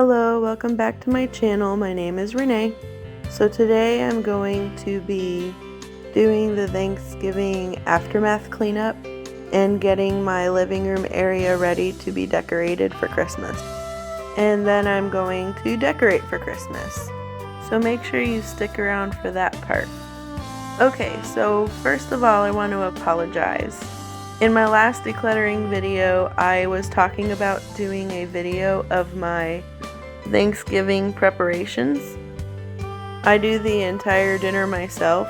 Hello, welcome back to my channel. My name is Renee. So today I'm going to be doing the Thanksgiving aftermath cleanup and getting my living room area ready to be decorated for Christmas. And then I'm going to decorate for Christmas. So make sure you stick around for that part. Okay, so first of all I want to apologize. In my last decluttering video, I was talking about doing a video of my Thanksgiving preparations. I do the entire dinner myself,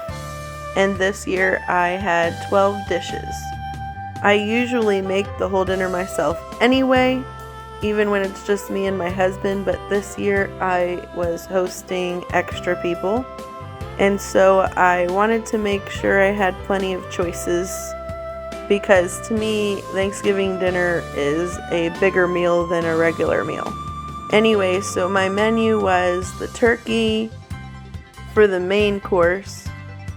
and this year I had 12 dishes. I usually make the whole dinner myself anyway, even when it's just me and my husband, but this year I was hosting extra people, and so I wanted to make sure I had plenty of choices. Because to me, Thanksgiving dinner is a bigger meal than a regular meal. Anyway, so my menu was the turkey for the main course.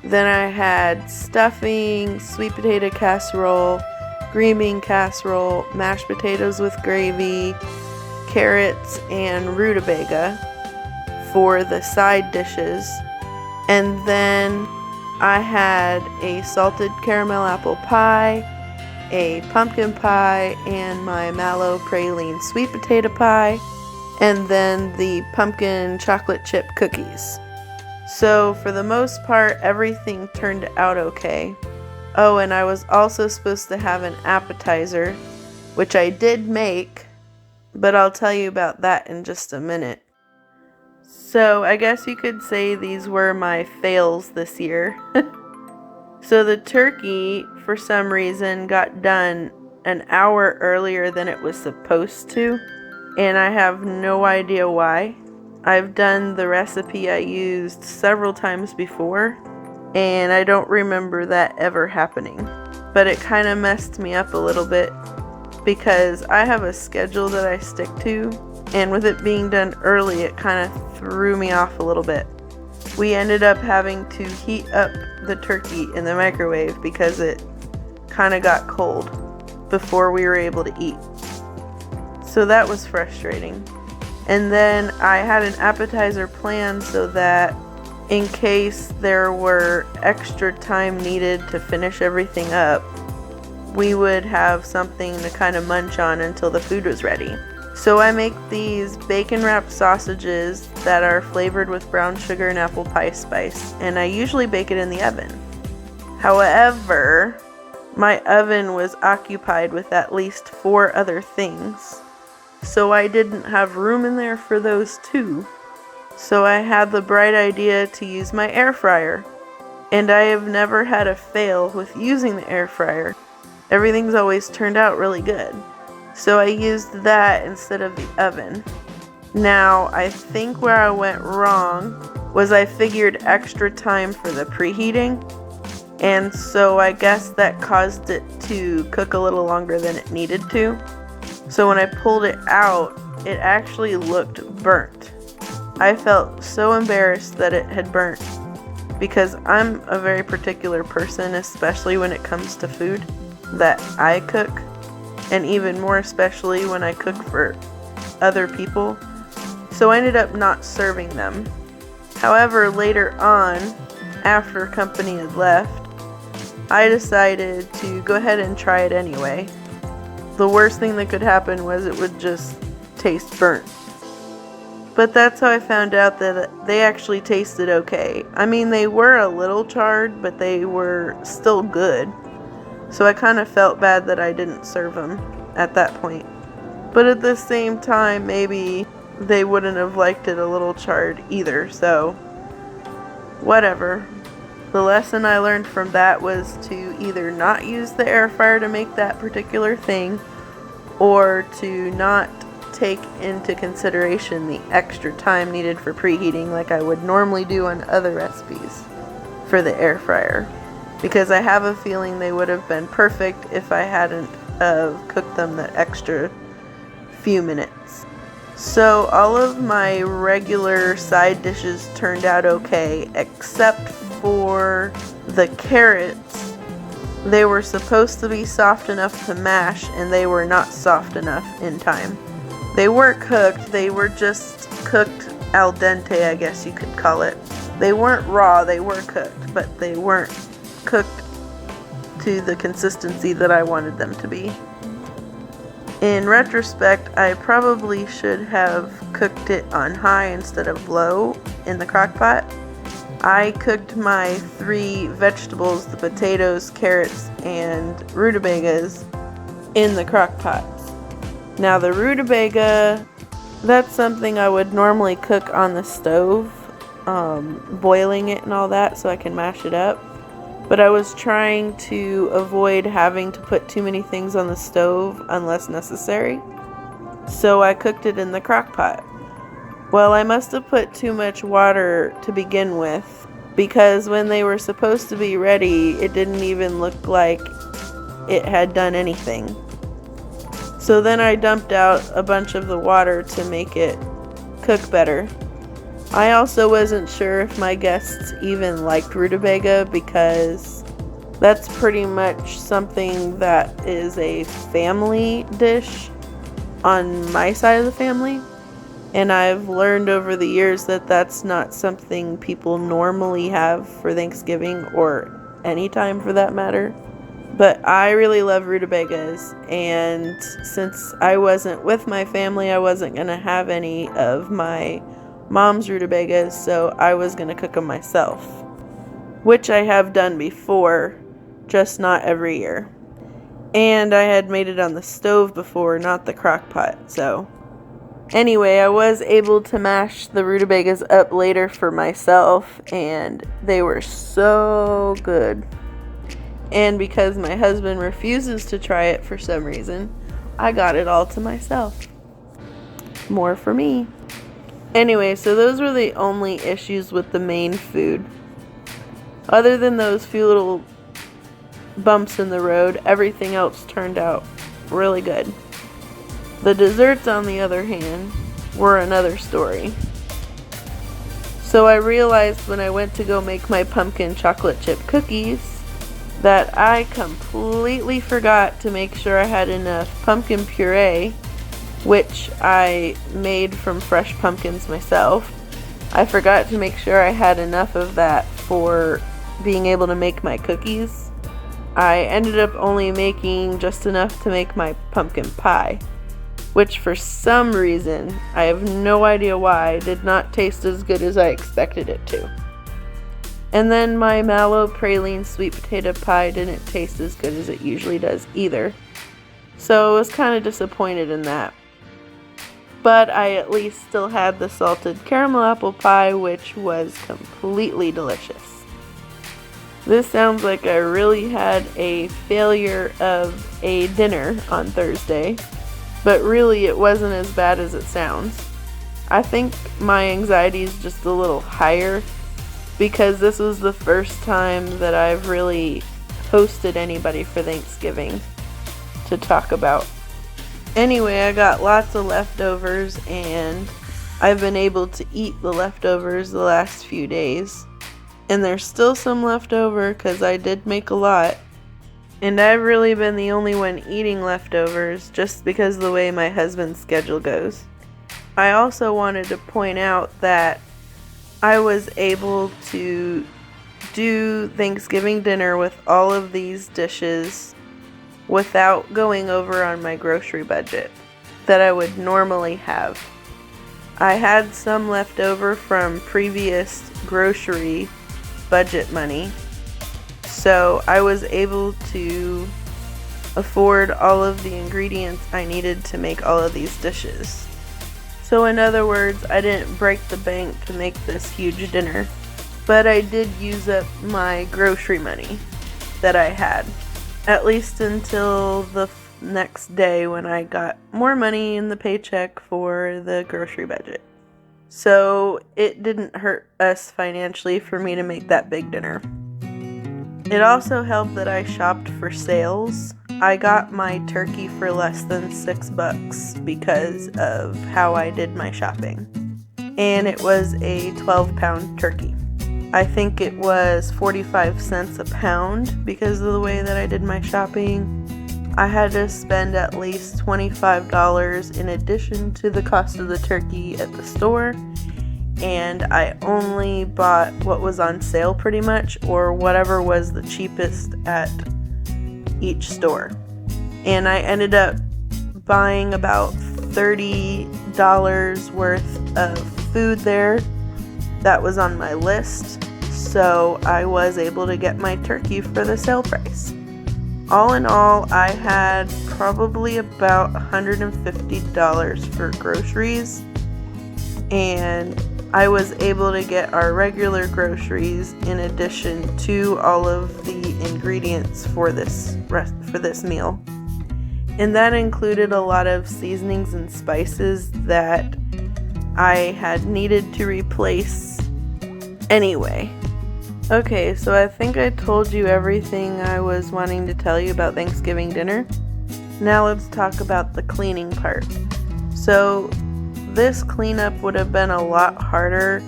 Then I had stuffing, sweet potato casserole, green bean casserole, mashed potatoes with gravy, carrots, and rutabaga for the side dishes. And then I had a salted caramel apple pie, a pumpkin pie, and my mallow praline sweet potato pie, and then the pumpkin chocolate chip cookies. So for the most part, everything turned out okay. Oh, and I was also supposed to have an appetizer, which I did make, but I'll tell you about that in just a minute. So I guess you could say these were my fails this year. So the turkey, for some reason, got done an hour earlier than it was supposed to, and I have no idea why. I've done the recipe I used several times before, and I don't remember that ever happening. But it kind of messed me up a little bit because I have a schedule that I stick to, and with it being done early, it kind of threw me off a little bit. We ended up having to heat up the turkey in the microwave because it kind of got cold before we were able to eat. So that was frustrating. And then I had an appetizer planned so that in case there were extra time needed to finish everything up, we would have something to kind of munch on until the food was ready. So I make these bacon wrapped sausages that are flavored with brown sugar and apple pie spice, and I usually bake it in the oven. However, my oven was occupied with at least 4 other things, so I didn't have room in there for those too. So I had the bright idea to use my air fryer, and I have never had a fail with using the air fryer. Everything's always turned out really good. So I used that instead of the oven. Now, I think where I went wrong was I figured extra time for the preheating, and so I guess that caused it to cook a little longer than it needed to. So when I pulled it out, it actually looked burnt. I felt so embarrassed that it had burnt because I'm a very particular person, especially when it comes to food that I cook. And even more especially when I cook for other people. So I ended up not serving them. However, later on, after company had left, I decided to go ahead and try it anyway. The worst thing that could happen was it would just taste burnt. But that's how I found out that they actually tasted okay. I mean, they were a little charred, but they were still good. So I kind of felt bad that I didn't serve them at that point. But at the same time, maybe they wouldn't have liked it a little charred either, so whatever. The lesson I learned from that was to either not use the air fryer to make that particular thing, or to not take into consideration the extra time needed for preheating like I would normally do on other recipes for the air fryer. Because I have a feeling they would have been perfect if I hadn't cooked them that extra few minutes. So all of my regular side dishes turned out okay, except for the carrots. They were supposed to be soft enough to mash, and they were not soft enough in time. They weren't cooked, they were just cooked al dente, I guess you could call it. They weren't raw, they were cooked, but they weren't cooked to the consistency that I wanted them to be. In retrospect, I probably should have cooked it on high instead of low in the crock pot. I cooked my 3 vegetables, the potatoes, carrots, and rutabagas, in the crock pots. Now the rutabaga, that's something I would normally cook on the stove, boiling it and all that so I can mash it up. But I was trying to avoid having to put too many things on the stove unless necessary. So I cooked it in the crock pot. Well, I must have put too much water to begin with, because when they were supposed to be ready, it didn't even look like it had done anything. So then I dumped out a bunch of the water to make it cook better. I also wasn't sure if my guests even liked rutabaga, because that's pretty much something that is a family dish on my side of the family. And I've learned over the years that that's not something people normally have for Thanksgiving, or any time for that matter. But I really love rutabagas, and since I wasn't with my family, I wasn't going to have any of my mom's rutabagas, so I was going to cook them myself. Which I have done before, just not every year. And I had made it on the stove before, not the crock pot, so... Anyway, I was able to mash the rutabagas up later for myself, and they were so good. And because my husband refuses to try it for some reason, I got it all to myself. More for me. Anyway, so those were the only issues with the main food. Other than those few little bumps in the road, everything else turned out really good. The desserts, on the other hand, were another story. So I realized when I went to go make my pumpkin chocolate chip cookies that I completely forgot to make sure I had enough pumpkin puree, which I made from fresh pumpkins myself. I forgot to make sure I had enough of that for being able to make my cookies. I ended up only making just enough to make my pumpkin pie, which for some reason, I have no idea why, did not taste as good as I expected it to. And then my mallow praline sweet potato pie didn't taste as good as it usually does either. So I was kind of disappointed in that. But I at least still had the salted caramel apple pie, which was completely delicious. This sounds like I really had a failure of a dinner on Thursday. But really, it wasn't as bad as it sounds. I think my anxiety is just a little higher, because this was the first time that I've really hosted anybody for Thanksgiving to talk about. Anyway, I got lots of leftovers, and I've been able to eat the leftovers the last few days. And there's still some left over, because I did make a lot. And I've really been the only one eating leftovers, just because of the way my husband's schedule goes. I also wanted to point out that I was able to do Thanksgiving dinner with all of these dishes without going over on my grocery budget that I would normally have. I had some left over from previous grocery budget money, so I was able to afford all of the ingredients I needed to make all of these dishes. So in other words, I didn't break the bank to make this huge dinner, but I did use up my grocery money that I had, at least until the next day when I got more money in the paycheck for the grocery budget. So it didn't hurt us financially for me to make that big dinner. It also helped that I shopped for sales. I got my turkey for less than $6 because of how I did my shopping. And it was a 12-pound turkey. I think it was 45 cents a pound because of the way that I did my shopping. I had to spend at least $25 in addition to the cost of the turkey at the store, and I only bought what was on sale pretty much, or whatever was the cheapest at each store. And I ended up buying about $30 worth of food there that was on my list, so I was able to get my turkey for the sale price. All in all, I had probably about $150 for groceries, and I was able to get our regular groceries in addition to all of the ingredients for this meal. And that included a lot of seasonings and spices that I had needed to replace anyway. Okay, so I think I told you everything I was wanting to tell you about Thanksgiving dinner. Now let's talk about the cleaning part. So this cleanup would have been a lot harder,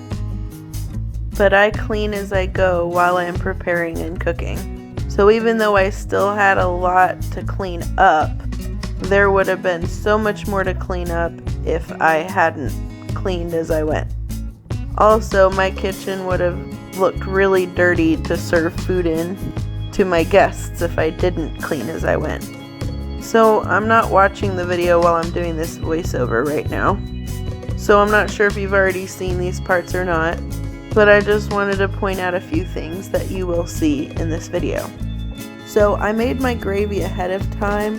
but I clean as I go while I'm preparing and cooking. So even though I still had a lot to clean up, there would have been so much more to clean up if I hadn't cleaned as I went. Also, my kitchen would have looked really dirty to serve food in to my guests if I didn't clean as I went. So I'm not watching the video while I'm doing this voiceover right now. So I'm not sure if you've already seen these parts or not, but I just wanted to point out a few things that you will see in this video. So I made my gravy ahead of time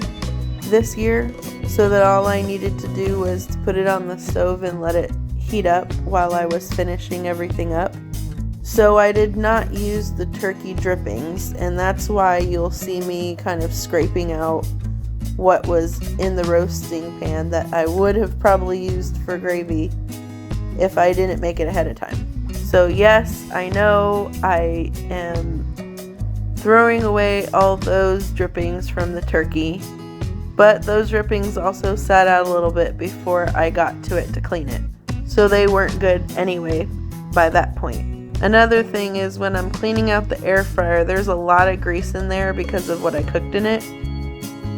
this year so that all I needed to do was to put it on the stove and let it heat up while I was finishing everything up. So I did not use the turkey drippings, and that's why you'll see me kind of scraping out what was in the roasting pan that I would have probably used for gravy if I didn't make it ahead of time. So yes, I know I am throwing away all those drippings from the turkey, but those drippings also sat out a little bit before I got to it to clean it. So they weren't good anyway by that point. Another thing is when I'm cleaning out the air fryer, there's a lot of grease in there because of what I cooked in it.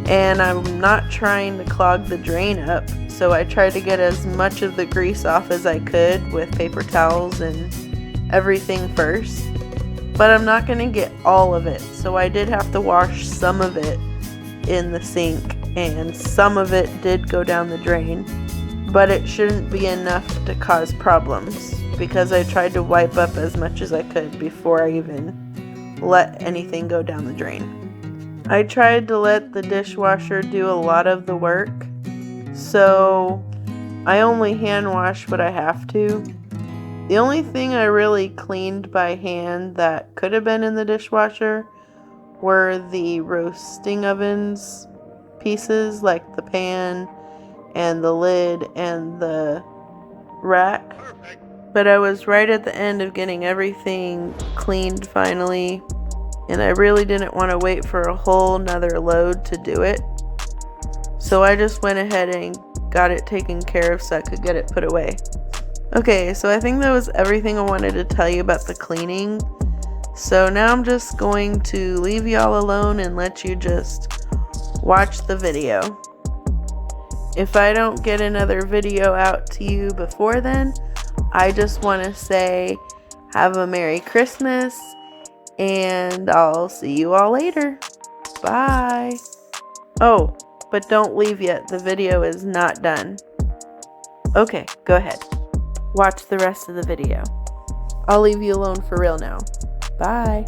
And I'm not trying to clog the drain up, so I tried to get as much of the grease off as I could with paper towels and everything first. But I'm not going to get all of it, so I did have to wash some of it in the sink, and some of it did go down the drain. But it shouldn't be enough to cause problems, because I tried to wipe up as much as I could before I even let anything go down the drain. I tried to let the dishwasher do a lot of the work, so I only hand wash what I have to. The only thing I really cleaned by hand that could have been in the dishwasher were the roasting ovens pieces, like the pan and the lid and the rack. But I was right at the end of getting everything cleaned finally, and I really didn't want to wait for a whole nother load to do it. So I just went ahead and got it taken care of so I could get it put away. Okay, so I think that was everything I wanted to tell you about the cleaning. So now I'm just going to leave y'all alone and let you just watch the video. If I don't get another video out to you before then, I just want to say have a Merry Christmas, and I'll see you all later. Bye. Oh, but don't leave yet. The video is not done. Okay, go ahead. Watch the rest of the video. I'll leave you alone for real now. Bye.